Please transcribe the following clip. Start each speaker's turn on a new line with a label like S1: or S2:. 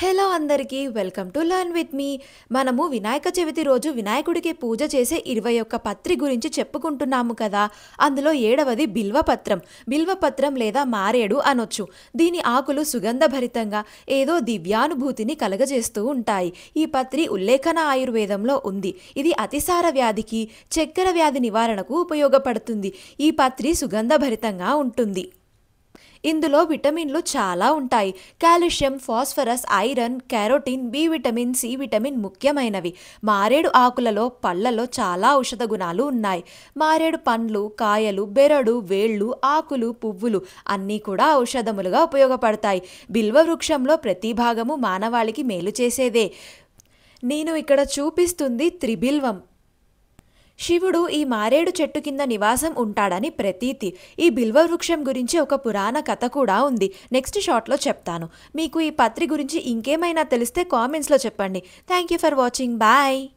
S1: Hello అందరికీ welcome to learn with me. మనము వినాయక చవితి రోజు వినాయకుడికి పూజ చేసే 21 పత్రి గురించి చెప్పుకుంటున్నాము కదా. అందులో 7వది బిల్వపత్రం. బిల్వపత్రం లేదా మారేడు అనొచ్చు. దీని ఆకులు సుగంధభరితంగా ఏదో దివ్యానుభూతిని కలగజేస్తూ ఉంటాయి. ఈ పత్రి ఉల్లేఖన ఆయుర్వేదంలో ఉంది. ఇది అతిసార వ్యాధికి, చక్కెర వ్యాధి నివారణకు ఉపయోగపడుతుంది. ఈ పత్రి సుగంధభరితంగా ఉంటుంది. ఇందులో విటమిన్లు చాలా ఉంటాయి. Calcium, phosphorus, iron, carotene, B vitamin, C vitamin ముఖ్యమైనవి. మారేడు ఆకులలో, పళ్లలో చాలా ఔషధ గుణాలు ఉన్నాయి. మారేడు పండ్లు, కాయలు, బెరడు, వేళ్ళు, ఆకులు, పువ్వులు అన్నీ కూడా ఔషధములుగా ఉపయోగపడతాయి. బిల్వ వృక్షంలో ప్రతి భాగము మానవాళికి మేలు చేసేదే. నేను ఇక్కడ చూపిస్తుంది త్రిబిల్వం. శివుడు ఈ మారేడు చెట్టు కింద నివాసం ఉంటాడని ప్రతీతి. ఈ బిల్వ వృక్షం గురించి ఒక పురాణ కథ కూడా ఉంది. నెక్స్ట్ షార్ట్లో చెప్తాను. మీకు ఈ పత్రి గురించి ఇంకేమైనా తెలిస్తే కామెంట్స్లో చెప్పండి. Thank you for watching. Bye.